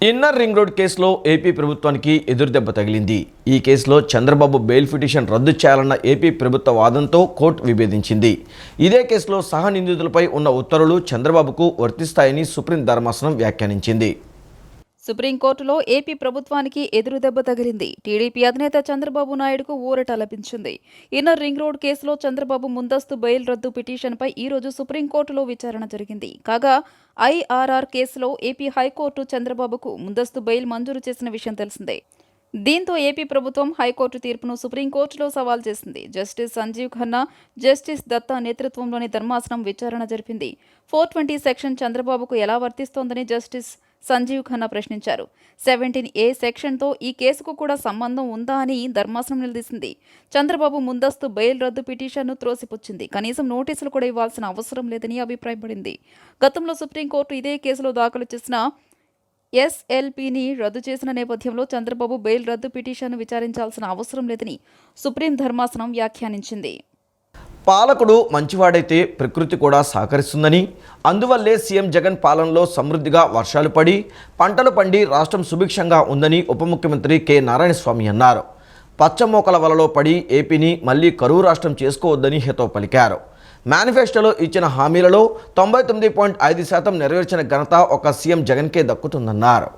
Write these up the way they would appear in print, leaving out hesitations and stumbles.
Inner ring road కేసులో AP ప్రభుత్వానికి ఎదురుదెబ్బ తగిలింది. ఈ కేసులో చంద్రబాబు బెయిల్ పిటిషన్ రద్దు చేయాలన్న ఏపీ ప్రభుత్వ వాదనతో కోర్టు విభేదించింది. ఇదే కేసులో సహనిందితులపై ఉన్న ఉత్తర్వులు చంద్రబాబుకు వర్తిస్తాయని సుప్రీం ధర్మాసనం వ్యాఖ్యానించింది. సుప్రీంకోర్టులో ఏపీ ప్రభుత్వానికి ఎదురుదెబ్బ తగిలింది. టీడీపీ అధినేత చంద్రబాబు నాయుడుకు ఊరట లభించింది. ఇన్నర్ రింగ్ రోడ్ కేసులో చంద్రబాబు ముందస్తు బెయిల్ రద్దు పిటిషన్పై ఈరోజు సుప్రీంకోర్టులో విచారణ జరిగింది. కాగా ఐఆర్ఆర్ కేసులో ఏపీ హైకోర్టు చంద్రబాబుకు ముందస్తు బెయిల్ మంజూరు చేసిన విషయం తెలిసిందే. దీంతో ఏపీ ప్రభుత్వం హైకోర్టు తీర్పును సుప్రీంకోర్టులో సవాల్ చేసింది. జస్టిస్ సంజీవ్ ఖన్నా, జస్టిస్ దత్తా నేతృత్వంలోని ధర్మాసనం విచారణ జరిపింది. 420 సెక్షన్ చంద్రబాబుకు ఎలా వర్తిస్తోందని జస్టిస్ సంజీవ్ ఖన్నా ప్రశ్నించారు. 17A సెక్షన్తో ఈ కేసుకు కూడా సంబంధం ఉందా అని ధర్మాసనం నిలదీసింది. చంద్రబాబు ముందస్తు బెయిల్ రద్దు పిటిషన్ను త్రోసిపుచ్చింది. కనీసం నోటీసులు కూడా ఇవ్వాల్సిన అవసరం లేదని అభిప్రాయపడింది. గతంలో సుప్రీంకోర్టు ఇదే కేసులో దాఖలు చేసిన ఎస్ఎల్పీని రద్దు చేసిన నేపథ్యంలో చంద్రబాబు బెయిల్ రద్దు పిటిషన్ను విచారించాల్సిన అవసరం లేదని సుప్రీం ధర్మాసనం వ్యాఖ్యానించింది. పాలకుడు మంచివాడైతే ప్రకృతి కూడా సహకరిస్తుందని, అందువల్లే సీఎం జగన్ పాలనలో సమృద్ధిగా వర్షాలు పడి పంటలు పండి రాష్ట్రం సుభిక్షంగా ఉందని ఉప ముఖ్యమంత్రి కె నారాయణస్వామి అన్నారు. పచ్చమోకల వలలో పడి ఏపీని మళ్లీ కరువు రాష్ట్రం చేసుకోవద్దని హితవు పలికారు. మేనిఫెస్టోలో ఇచ్చిన హామీలలో 99.5% నెరవేర్చిన ఘనత ఒక సీఎం జగన్కే దక్కుతుందన్నారు.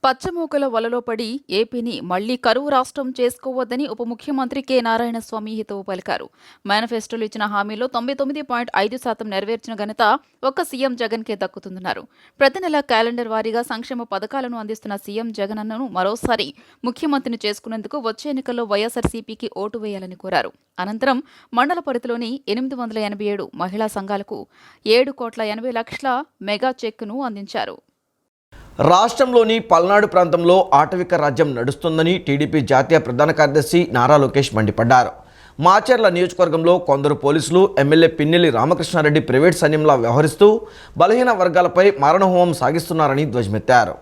పచ్చమూకల వలలో పడి ఏపీని మళ్లీ కరువు రాష్ట్రం చేసుకోవద్దని ఉప ముఖ్యమంత్రి కె నారాయణస్వామి హితవు పలికారు. మేనిఫెస్టోలో ఇచ్చిన హామీలో 99.5% నెరవేర్చిన ఘనత ఒక్క సీఎం జగన్కే దక్కుతుందన్నారు. ప్రతి నెల క్యాలెండర్ వారీగా సంక్షేమ పథకాలను అందిస్తున్న సీఎం జగనన్నను మరోసారి ముఖ్యమంత్రిని చేసుకునేందుకు వచ్చే ఎన్నికల్లో వైఎస్ఆర్సీపీకి ఓటు వేయాలని కోరారు. అనంతరం మండల పరిధిలోని 887 మహిళా సంఘాలకు 7,80,00,000 మెగా చెక్కును అందించారు. రాష్ట్రంలోని పల్నాడు ప్రాంతంలో ఆటవిక రాజ్యం నడుస్తుందని టీడీపీ జాతీయ ప్రధాన కార్యదర్శి నారా లోకేష్ మండిపడ్డారు. మాచర్ల నియోజకవర్గంలో కొందరు పోలీసులు ఎమ్మెల్యే పిన్నెల్లి రామకృష్ణారెడ్డి ప్రైవేట్ సైన్యంలా వ్యవహరిస్తూ బలహీన వర్గాలపై మారణహోమం సాగిస్తున్నారని ధ్వజమెత్తారు.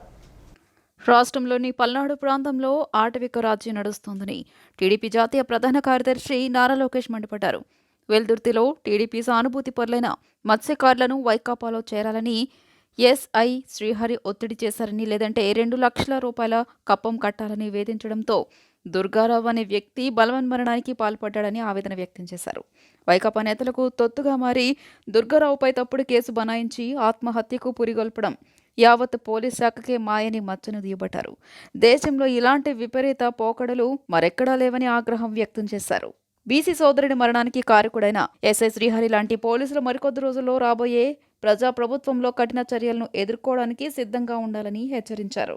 రాష్ట్రంలోని పల్నాడు ప్రాంతంలో ఆటవిక రాజ్యం నడుస్తోందని టీడీపీ జాతీయ ప్రధాన కార్యదర్శి నారా లోకేష్ మండిపడ్డారు. వెల్దుర్తిలో టీడీపీ సానుభూతి పరులైన మత్స్యకారులను వైకాపాలో చేరాలని ఎస్ఐ శ్రీహరి ఒత్తిడి చేశారని, లేదంటే 2 లక్షల రూపాయల కప్పం కట్టాలని వేధించడంతో దుర్గారావు అనే వ్యక్తి బలవన్మరణానికి పాల్పడ్డాడని ఆవేదన వ్యక్తం చేశారు. వైకాపా నేతలకు తొత్తుగా మారి దుర్గారావుపై తప్పుడు కేసు బనాయించి ఆత్మహత్యకు పురిగొల్పడం యావత్ పోలీస్ శాఖకే మాయని మచ్చను దియబట్టారు. దేశంలో ఇలాంటి విపరీత పోకడలు మరెక్కడా లేవని ఆగ్రహం వ్యక్తం చేశారు. బీసీ సోదరుడి మరణానికి కారకుడైన ఎస్ఐ శ్రీహరి లాంటి పోలీసులు మరికొద్ది రోజుల్లో రాబోయే ప్రజాప్రభుత్వంలో కఠిన చర్యలను ఎదుర్కోవడానికి సిద్ధంగా ఉండాలని హెచ్చరించారు.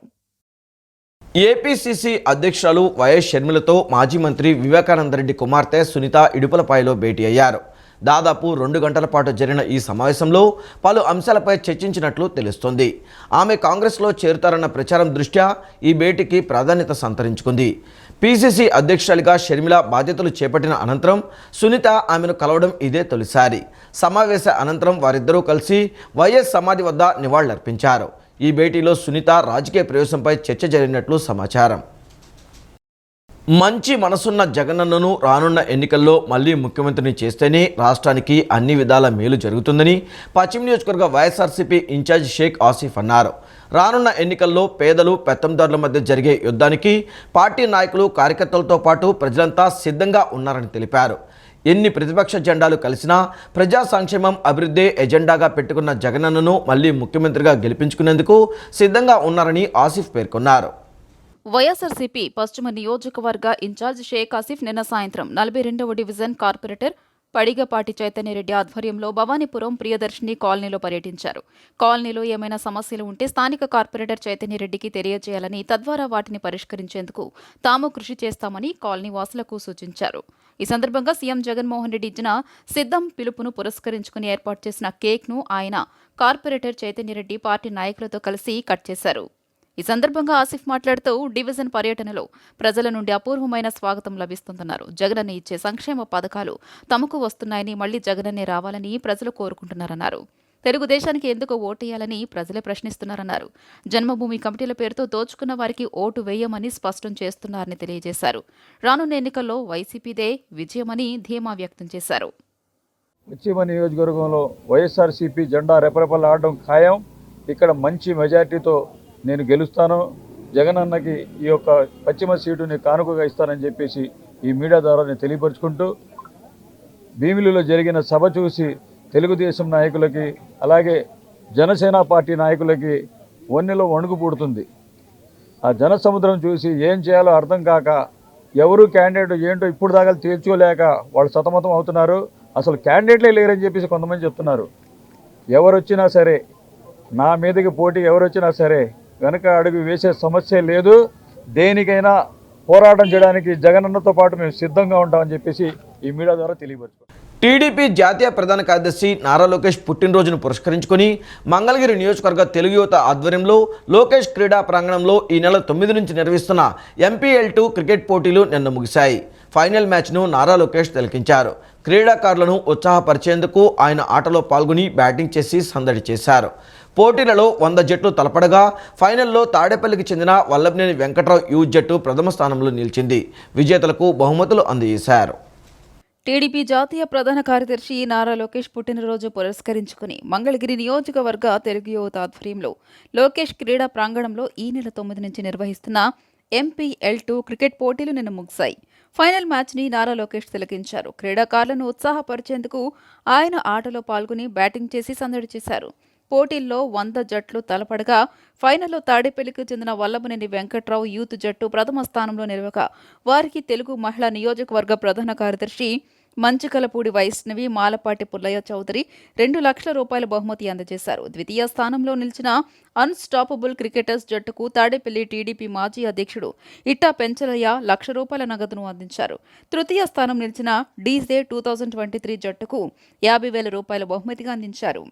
ఏపీసీసీ అధ్యక్షురాలు వైఎస్ షర్మిలతో మాజీ మంత్రి వివేకానందరెడ్డి కుమార్తె సునీత ఇడుపులపాయలో భేటీ అయ్యారు. దాదాపు 2 గంటల పాటు జరిగిన ఈ సమావేశంలో పలు అంశాలపై చర్చించినట్లు తెలుస్తోంది. ఆమె కాంగ్రెస్లో చేరుతారన్న ప్రచారం దృష్ట్యా ఈ భేటీకి ప్రాధాన్యత సంతరించుకుంది. పీసీసీ అధ్యక్షురాలిగా షర్మిల బాధ్యతలు చేపట్టిన అనంతరం సునీత ఆమెను కలవడం ఇదే తొలిసారి. సమావేశ అనంతరం వారిద్దరూ కలిసి వైఎస్ సమాధి వద్ద నివాళులర్పించారు. ఈ భేటీలో సునీత రాజకీయ ప్రవేశంపై చర్చ జరిగినట్లు సమాచారం. మంచి మనసున్న జగనన్నను రానున్న ఎన్నికల్లో మళ్లీ ముఖ్యమంత్రిని చేస్తేనే రాష్ట్రానికి అన్ని విధాల మేలు జరుగుతుందని పశ్చిమ నియోజకవర్గ వైఎస్ఆర్సీపీ ఇన్ఛార్జ్ షేక్ ఆసిఫ్ అన్నారు. రానున్న ఎన్నికల్లో పేదలు పెత్తందారుల మధ్య జరిగే యుద్ధానికి పార్టీ నాయకులు కార్యకర్తలతో పాటు ప్రజలంతా సిద్ధంగా ఉన్నారని తెలిపారు. ఎన్ని ప్రతిపక్ష జెండాలు కలిసినా ప్రజా సంక్షేమం అభివృద్ధి ఎజెండాగా పెట్టుకున్న జగనన్నను మళ్లీ ముఖ్యమంత్రిగా గెలిపించుకునేందుకు సిద్ధంగా ఉన్నారని ఆసిఫ్ పేర్కొన్నారు. వైఎస్ఆర్సీపీ పశ్చిమ నియోజకవర్గ ఇన్ఛార్జ్ షేక్ ఆసిఫ్ నిన్న సాయంత్రం 42వ డివిజన్ కార్పొరేటర్ పడిగపాటి చైతన్యరెడ్డి ఆధ్వర్యంలో భవానీపురం ప్రియదర్శిని కాలనీలో పర్యటించారు. కాలనీలో ఏమైనా సమస్యలు ఉంటే స్థానిక కార్పొరేటర్ చైతన్యరెడ్డికి తెలియజేయాలని, తద్వారా వాటిని పరిష్కరించేందుకు తాము కృషి చేస్తామని కాలనీ వాసులకు సూచించారు. ఈ సందర్భంగా సీఎం జగన్మోహన్ రెడ్డి ఇచ్చిన సిద్ధం పిలుపును పురస్కరించుకుని ఏర్పాటు చేసిన కేక్ను ఆయన కార్పొరేటర్ చైతన్యరెడ్డి పార్టీ నాయకులతో కలిసి కట్ చేశారు. ఈ సందర్భంగా ఆసిఫ్ మాట్లాడుతూ డివిజన్ పర్యటనలో ప్రజల నుండి అపూర్వమైన స్వాగతం లభిస్తుందన్నారు. జగనన్న ఇచ్చే సంక్షేమ పథకాలు తమకు వస్తున్నాయని, మళ్లీ జగనన్నే రావాలని ప్రజలు కోరుకుంటున్నారన్నారు. తెలుగుదేశానికి ఎందుకు ఓటేయాలని ప్రజలే ప్రశ్నిస్తున్నారన్నారు. జన్మభూమి కమిటీల పేరుతో దోచుకున్న వారికి ఓటు వేయమని స్పష్టం చేస్తున్నారని తెలియజేశారు. రానున్న ఎన్నికల్లో వైసీపీదే విజయమని ధీమా వ్యక్తం చేశారు. పశ్చిమ నియోజకవర్గంలో వైఎస్ఆర్సీపీ జెండా రెపరెపలాడడం ఖాయం. ఇక్కడ మంచి మెజార్టీతో నేను గెలుస్తాను, జగన్ అన్నకి ఈ యొక్క పశ్చిమ సీటుని కానుకగా ఇస్తానని చెప్పేసి ఈ మీడియా ద్వారా నేను తెలియపరుచుకుంటూ, భీమిలిలో జరిగిన సభ చూసి తెలుగుదేశం నాయకులకి అలాగే జనసేన పార్టీ నాయకులకి వన్నెలో వణుకు పుడుతుంది. ఆ జనసముద్రం చూసి ఏం చేయాలో అర్థం కాక ఎవరు క్యాండిడేట్ ఏంటో ఇప్పుడు దాకా తేల్చుకోలేక వాళ్ళు సతమతం అవుతున్నారు. అసలు క్యాండిడేట్లే లేరని చెప్పేసి కొంతమంది చెప్తున్నారు. ఎవరు వచ్చినా సరే, నా మీదకి పోటీ ఎవరు వచ్చినా సరే వెనక అడుగు వేసే సమస్య లేదు. దేనికైనా పోరాటం చేయడానికి జగనన్నతో పాటు మేము సిద్ధంగా ఉంటామని చెప్పేసి ఈ మీడియా ద్వారా తెలియపరుచుకుంటాం. టీడీపీ జాతీయ ప్రధాన కార్యదర్శి నారా లోకేష్ పుట్టినరోజును పురస్కరించుకొని మంగళగిరి నియోజకవర్గ తెలుగు యువత ఆధ్వర్యంలో లోకేష్ క్రీడా ప్రాంగణంలో ఈ నెల 9 నుంచి నిర్వహిస్తున్న MPL2 క్రికెట్ పోటీలు నిన్న ముగిశాయి. ఫైనల్ మ్యాచ్ను నారా లోకేష్ తిలకించారు. క్రీడాకారులను ఉత్సాహపరిచేందుకు ఆయన ఆటలో పాల్గొని బ్యాటింగ్ చేసి సందడి చేశారు. పోటీలలో 100 జట్లు తలపడగా ఫైనల్లో తాడేపల్లికి చెందిన వల్లభనేని వెంకట్రావు యూత్ జట్టు ప్రథమ స్థానంలో నిలిచింది. విజేతలకు బహుమతులు అందజేశారు. టీడీపీ జాతీయ ప్రధాన కార్యదర్శి నారా లోకేష్ పుట్టినరోజు పురస్కరించుకుని మంగళగిరి నియోజకవర్గ తెలుగు యువత ఆధ్వర్యంలో లోకేష్ క్రీడా ప్రాంగణంలో ఈ నెల 9 నుంచి నిర్వహిస్తున్న MPL2 క్రికెట్ పోటీలు నిన్న ముగిశాయి. ఫైనల్ మ్యాచ్ని నారా లోకేష్ తిలకించారు. క్రీడాకారులను ఉత్సాహపరిచేందుకు ఆయన ఆటలో పాల్గొని బ్యాటింగ్ చేసి సందడి చేశారు. పోటీల్లో 100 జట్లు తలపడగా ఫైనల్లో తాడేపల్లికి చెందిన వల్లభనేని వెంకట్రావు యూత్ జట్టు ప్రథమ స్థానంలో నిలవగా వారికి తెలుగు మహిళా నియోజకవర్గ ప్రధాన కార్యదర్శి మంచికలపూడి వైష్ణవి, మాలపాటి పుల్లయ్య చౌదరి 2 లక్షల రూపాయల బహుమతి అందజేశారు. ద్వితీయ స్థానంలో నిలిచిన అన్స్టాపబుల్ క్రికెటర్స్ జట్టుకు తాడేపల్లి టీడీపీ మాజీ అధ్యక్షుడు ఇట్టా పెంచలయ్య 1 లక్ష రూపాయల నగదును అందించారు. తృతీయ స్థానం నిలిచిన డీజే 2023 జట్టుకు 50,000 రూపాయల బహుమతిగా అందించారు.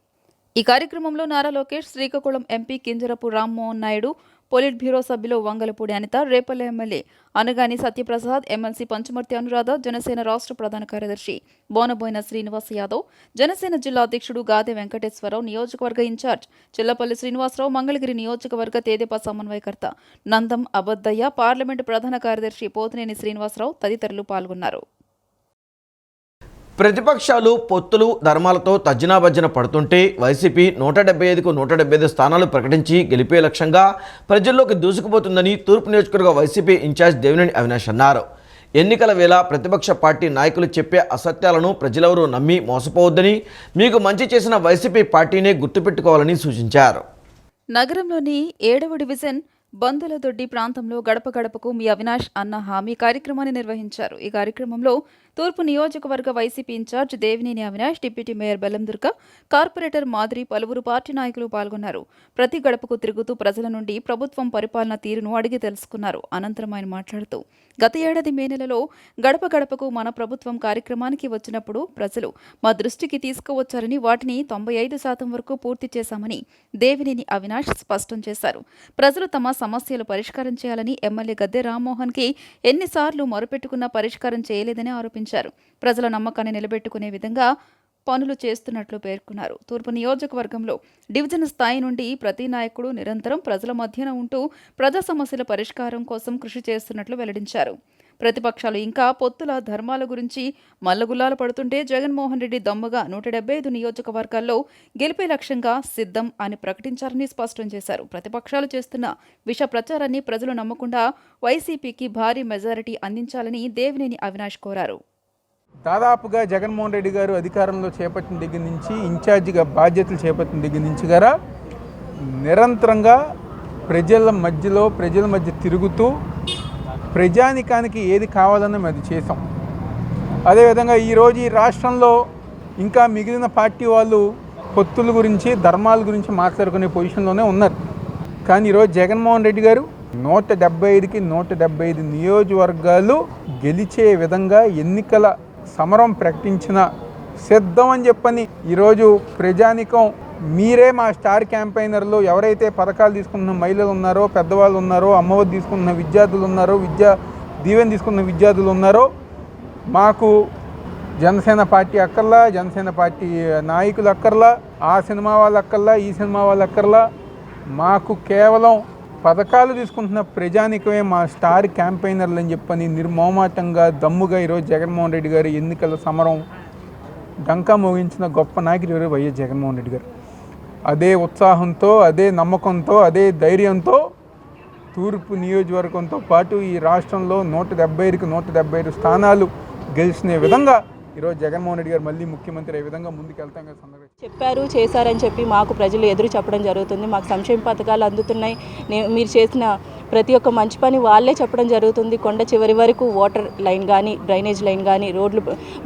ఈ కార్యక్రమంలో Nara Lokesh, Srikakulam MP Kinjarapu Rammohan Naidu, polit bureau సభ్యులు వంగలపూడి అనిత, రేపల్లె ఎమ్మెల్యే అనగాని సత్యప్రసాద్, ఎమ్మెల్సీ పంచమర్తి అనురాధ, జనసేన రాష్ట్ర ప్రధాన కార్యదర్శి బోనబోయిన శ్రీనివాస్ యాదవ్, జనసేన జిల్లా అధ్యక్షుడు గాదె వెంకటేశ్వరరావు, నియోజకవర్గ ఇన్ఛార్జ్ చిల్లపల్లి శ్రీనివాసరావు, మంగళగిరి నియోజకవర్గ తెదేపా సమన్వయకర్త నందం అబద్దయ్య, పార్లమెంటు ప్రధాన కార్యదర్శి పోతినేని శ్రీనివాసరావు తదితరులు పాల్గొన్నారు. ప్రతిపక్షాలు పొత్తులు ధర్మాలతో తర్జనాభర్జన పడుతుంటే వైసీపీ 175కు 175 స్థానాలు ప్రకటించి గెలిపే లక్ష్యంగా ప్రజల్లోకి దూసుకుపోతుందని తూర్పు నియోజకవర్గ వైసీపీ ఇన్ఛార్జ్ దేవినేని అవినాష్ అన్నారు. ఎన్నికల వేళ ప్రతిపక్ష పార్టీ నాయకులు చెప్పే అసత్యాలను ప్రజలెవరూ నమ్మి మోసపోవద్దని, మీకు మంచి చేసిన వైసీపీ పార్టీనే గుర్తుపెట్టుకోవాలని సూచించారు. నగరంలోని 7వ డివిజన్ బందులదొడ్డి ప్రాంతంలో గడప గడపకు మీ అవినాష్ అన్న హామీ కార్యక్రమాన్ని నిర్వహించారు. ఈ కార్యక్రమంలో తూర్పు నియోజకవర్గ YCP in-charge Devineni Avinash, deputy mayor Bellamdurga, corporator మాదిరి, పలువురు పార్టీ నాయకులు పాల్గొన్నారు. ప్రతి గడపకు తిరుగుతూ ప్రజల నుండి ప్రభుత్వం పరిపాలన తీరును అడిగి తెలుసుకున్నారు. అనంతరం ఆయన మాట్లాడుతూ, గత ఏడాది మే నెలలో గడప గడపకు మన ప్రభుత్వం కార్యక్రమానికి వచ్చినప్పుడు ప్రజలు మా దృష్టికి తీసుకువచ్చారని, వాటిని 95% వరకు పూర్తి చేశామని దేవినేని అవినాష్ స్పష్టం చేశారు. ప్రజలు తమ సమస్యలు పరిష్కారం చేయాలని ఎమ్మెల్యే గద్దె రామ్మోహన్కి ఎన్నిసార్లు మొరపెట్టుకున్నా పరిష్కారం చేయలేదని ఆరోపించారు. ప్రజల నమ్మకాన్ని నిలబెట్టుకునే విధంగా పనులు చేస్తున్నట్లు పేర్కొన్నారు. తూర్పు నియోజకవర్గంలో డివిజన్ స్థాయి నుండి ప్రతి నాయకుడు నిరంతరం ప్రజల మధ్యన ఉంటూ ప్రజా సమస్యల పరిష్కారం కోసం కృషి చేస్తున్నట్లు వెల్లడించారు. ప్రతిపక్షాలు ఇంకా పొత్తుల ధర్మాల గురించి మల్లగుల్లాలు పడుతుంటే జగన్మోహన్ రెడ్డి దమ్ముగా 175 నియోజకవర్గాల్లో గెలిపే లక్ష్యంగా సిద్ధం అని ప్రకటించారని స్పష్టం చేశారు. ప్రతిపక్షాలు చేస్తున్న విష ప్రచారాన్ని ప్రజలు నమ్మకుండా వైసీపీకి భారీ మెజారిటీ అందించాలని దేవినేని అవినాష్ కోరారు. దాదాపుగా జగన్మోహన్ రెడ్డి గారు అధికారంలో చేపట్టిన దగ్గర నుంచి, ఇన్ఛార్జిగా బాధ్యతలు చేపట్టిన దగ్గర నుంచి గారా నిరంతరంగా ప్రజల మధ్య తిరుగుతూ ప్రజానికానికి ఏది కావాలన్నా అది చేసాం. అదేవిధంగా ఈరోజు ఈ రాష్ట్రంలో ఇంకా మిగిలిన పార్టీ వాళ్ళు పొత్తుల గురించి, ధర్మాల గురించి మాట్లాడుకునే పొజిషన్లోనే ఉన్నారు. కానీ ఈరోజు జగన్మోహన్ రెడ్డి గారు 175కి 175 నియోజకవర్గాలు గెలిచే విధంగా ఎన్నికల సమరం ప్రకటించిన సిద్ధం అని చెప్పని ఈరోజు ప్రజానికం మీరే మా స్టార్ క్యాంపెయినర్లు, ఎవరైతే పథకాలు తీసుకున్న మహిళలు ఉన్నారో, పెద్దవాళ్ళు ఉన్నారో, అమ్మఒడి తీసుకున్న విద్యార్థులు ఉన్నారో, దీవెన తీసుకున్న విద్యార్థులు ఉన్నారో, మాకు జనసేన పార్టీ అక్కర్లా, జనసేన పార్టీ నాయకులు అక్కర్లా, ఆ సినిమా వాళ్ళు అక్కర్లా, ఈ సినిమా వాళ్ళు అక్కర్లా, మాకు కేవలం పథకాలు తీసుకుంటున్న ప్రజానికమే మా స్టార్ క్యాంపెయినర్లు అని చెప్పని నిర్మోమాటంగా దమ్ముగా ఈరోజు జగన్మోహన్ రెడ్డి గారు ఎన్నికల సమరం డంకా మోగించిన గొప్ప నాయకుడు ఎవరు వైఎస్ జగన్మోహన్ రెడ్డి గారు. అదే ఉత్సాహంతో, అదే నమ్మకంతో, అదే ధైర్యంతో తూర్పు నియోజకవర్గంతో పాటు ఈ రాష్ట్రంలో 170కి 170 స్థానాలు గెలిచిన విధంగా ఈరోజు జగన్మోహన్ రెడ్డి గారు మళ్ళీ ముఖ్యమంత్రి అయ్యే విధంగా ముందుకు వెళ్తాం కదా. సందర్భంగా చెప్పారు, చేశారని చెప్పి మాకు ప్రజలు ఎదురు చెప్పడం జరుగుతుంది. మాకు సంక్షేమ పథకాలు అందుతున్నాయి, మీరు చేసిన ప్రతి ఒక్క మంచి పని వాళ్ళే చెప్పడం జరుగుతుంది. కొండ చివరి వరకు వాటర్ లైన్ కానీ, డ్రైనేజ్ లైన్ కానీ, రోడ్లు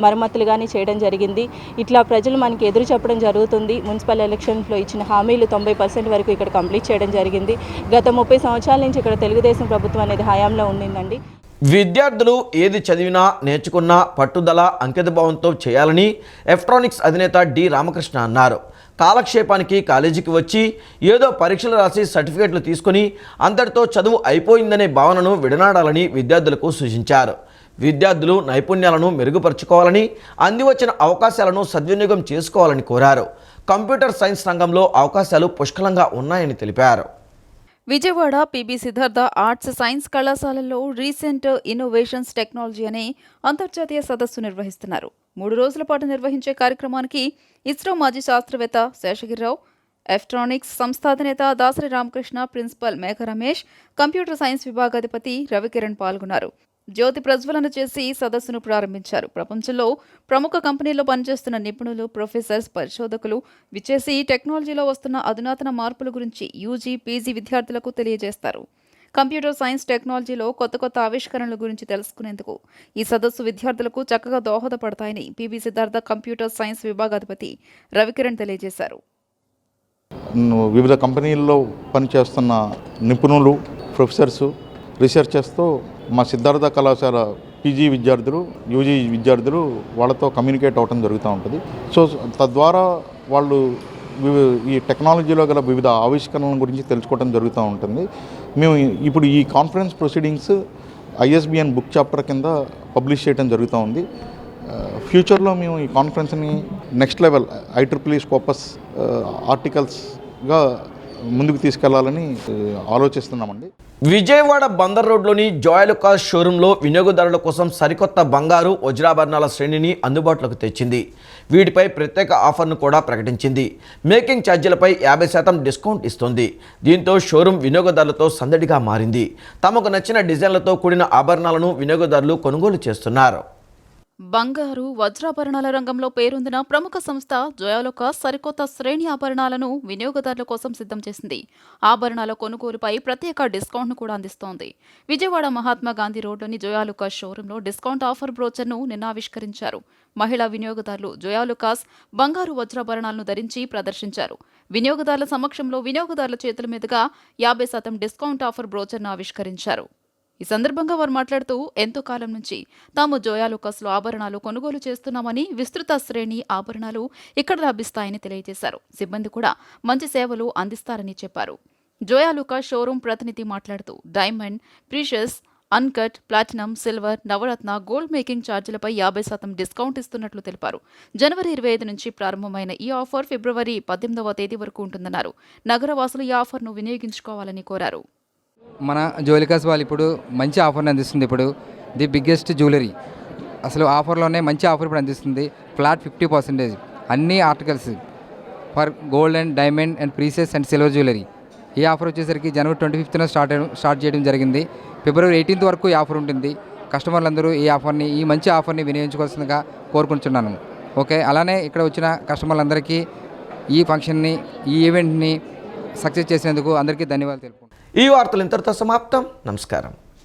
మరమ్మతులు కానీ చేయడం జరిగింది. ఇట్లా ప్రజలు మనకి ఎదురు చెప్పడం జరుగుతుంది. మున్సిపల్ ఎలక్షన్స్లో ఇచ్చిన హామీలు 90% వరకు ఇక్కడ కంప్లీట్ చేయడం జరిగింది. గత 30 సంవత్సరాల నుంచి ఇక్కడ తెలుగుదేశం ప్రభుత్వం అనేది హయాంలో ఉండిందండి. విద్యార్థులు ఏది చదివినా నేర్చుకున్నా పట్టుదల అంకితభావంతో చేయాలని ఎలక్ట్రానిక్స్ అధినేత డి రామకృష్ణ అన్నారు. కాలక్షేపానికి కాలేజీకి వచ్చి ఏదో పరీక్షలు రాసి సర్టిఫికేట్లు తీసుకుని అంతటితో చదువు అయిపోయిందనే భావనను విడనాడాలని విద్యార్థులకు సూచించారు. విద్యార్థులు నైపుణ్యాలను మెరుగుపరుచుకోవాలని, అందివచ్చిన అవకాశాలను సద్వినియోగం చేసుకోవాలని కోరారు. కంప్యూటర్ సైన్స్ రంగంలో అవకాశాలు పుష్కలంగా ఉన్నాయని తెలిపారు. Vijayawada PB Siddhartha arts science కళాశాలలో రీసెంట్ ఇన్నోవేషన్స్ టెక్నాలజీ అనే అంతర్జాతీయ సదస్సు నిర్వహిస్తున్నారు. 3 రోజుల పాటు నిర్వహించే కార్యక్రమానికి ఇస్రో మాజీ శాస్త్రవేత్త శేషగిరిరావు, ఎలక్ట్రానిక్స్ సంస్థాధినేత దాసరి రామకృష్ణ, ప్రిన్సిపల్ మేఘ రమేష్, కంప్యూటర్ సైన్స్ విభాగాధిపతి రవికిరణ్ పాల్గొన్నారు. జ్యోతి ప్రజ్వలన చేసి సదస్సును ప్రారంభించారు. ప్రపంచంలో ప్రముఖ కంపెనీల్లో పనిచేస్తున్న నిపుణులు, ప్రొఫెసర్స్, పరిశోధకులు విచ్చేసి టెక్నాలజీలో వస్తున్న అధునాతన మార్పుల గురించి యూజీ, పీజీ విద్యార్థులకు తెలియజేస్తారు. కంప్యూటర్ సైన్స్ టెక్నాలజీలో కొత్త ఆవిష్కరణల గురించి తెలుసుకునేందుకు ఈ సదస్సు విద్యార్థులకు చక్కగా దోహదపడతాయని పిబి సిద్ధార్థ కంప్యూటర్ సైన్స్ విభాగాధిపతి రవికిరణ్ తెలియజేశారు. వివిధ కంపెనీల్లో పనిచేస్తున్న నిపుణులు, ప్రొఫెసర్స్, రీసెర్చర్స్తో మా సిద్ధార్థ కళాశాల పీజీ విద్యార్థులు, యూజీ విద్యార్థులు వాళ్ళతో కమ్యూనికేట్ అవ్వడం జరుగుతూ ఉంటుంది. సో తద్వారా వాళ్ళు ఈ టెక్నాలజీలో గల వివిధ ఆవిష్కరణల గురించి తెలుసుకోవడం జరుగుతూ ఉంటుంది. మేము ఇప్పుడు ఈ conference proceedings ISBN book chapter కింద పబ్లిష్ చేయడం జరుగుతూ ఉంది. ఫ్యూచర్లో మేము ఈ కాన్ఫరెన్స్ని నెక్స్ట్ లెవెల్ IEEE స్కోపస్ ఆర్టికల్స్గా ముందుకు తీసుకెళ్లాలని ఆలోచిస్తున్నామండి. విజయవాడ బందర్ రోడ్లోని జోయాలుకాస్ షోరూంలో వినియోగదారుల కోసం సరికొత్త బంగారు వజ్రాభరణాల శ్రేణిని అందుబాటులోకి తెచ్చింది. వీటిపై ప్రత్యేక ఆఫర్ను కూడా ప్రకటించింది. మేకింగ్ ఛార్జీలపై 50% డిస్కౌంట్ ఇస్తుంది. దీంతో షోరూం వినియోగదారులతో సందడిగా మారింది. తమకు నచ్చిన డిజైన్లతో కూడిన ఆభరణాలను వినియోగదారులు కొనుగోలు చేస్తున్నారు. బంగారు, వజ్రాభరణాల రంగంలో పేరొందిన ప్రముఖ సంస్థ జోయాలుకాస్ సరికొత్త శ్రేణి ఆభరణాలను వినియోగదారుల కోసం సిద్ధం చేసింది. ఆభరణాల కొనుగోలుపై ప్రత్యేక డిస్కౌంట్ను కూడా అందిస్తోంది. విజయవాడ మహాత్మా గాంధీ రోడ్లోని జోయాలుకాస్ షోరూంలో డిస్కౌంట్ ఆఫర్ బ్రోచర్ను నిన్న ఆవిష్కరించారు. మహిళా వినియోగదారులు జోయాలుకాస్ బంగారు, వజ్రాభరణాలను ధరించి ప్రదర్శించారు. వినియోగదారుల సమక్షంలో వినియోగదారుల చేతుల మీదుగా 50% డిస్కౌంట్ ఆఫర్ బ్రోచర్ను ఆవిష్కరించారు. ఈ సందర్భంగా వారు మాట్లాడుతూ ఎంతో కాలం నుంచి తాము జోయాలుకాస్లో ఆభరణాలు కొనుగోలు చేస్తున్నామని, విస్తృత శ్రేణి ఆభరణాలు ఇక్కడ లభిస్తాయని తెలియజేశారు. సిబ్బంది కూడా మంచి సేవలు అందిస్తారని చెప్పారు. జోయాలుకాస్ షోరూం ప్రతినిధి మాట్లాడుతూ diamond, precious, uncut, platinum, silver, Navratna, gold making ఛార్జీలపై 50% డిస్కౌంట్ ఇస్తున్నట్లు తెలిపారు. జనవరి 25 నుంచి ప్రారంభమైన ఈ ఆఫర్ ఫిబ్రవరి 18వ తేదీ వరకు ఉంటుందన్నారు. నగరవాసులు ఈ ఆఫర్ను వినియోగించుకోవాలని కోరారు. మన జోయాలుకాస్ వాళ్ళు ఇప్పుడు మంచి ఆఫర్ని అందిస్తుంది. ఇప్పుడు ది బిగ్గెస్ట్ జ్యువెలరీ అసలు ఆఫర్లోనే మంచి ఆఫర్ ఇప్పుడు అందిస్తుంది. ఫ్లాట్ 50% అన్ని articles for gold and diamond and precious and silver jewellery. ఈ ఆఫర్ వచ్చేసరికి జనవరి 25న స్టార్ట్ చేయడం జరిగింది. ఫిబ్రవరి 18th వరకు ఈ ఆఫర్ ఉంటుంది. కస్టమర్లందరూ ఈ మంచి ఆఫర్ని వినియోగించుకోవాల్సిందిగా కోరుకుంటున్నాను. ఓకే, అలానే ఇక్కడ వచ్చిన కస్టమర్లందరికీ ఈ ఫంక్షన్ని, ఈ ఈవెంట్ని సక్సెస్ చేసినందుకు అందరికీ ధన్యవాదాలు తెలుపుకుంటున్నాను. ఈ వార్తలు ఇంతటితో సమాప్తం. నమస్కారం.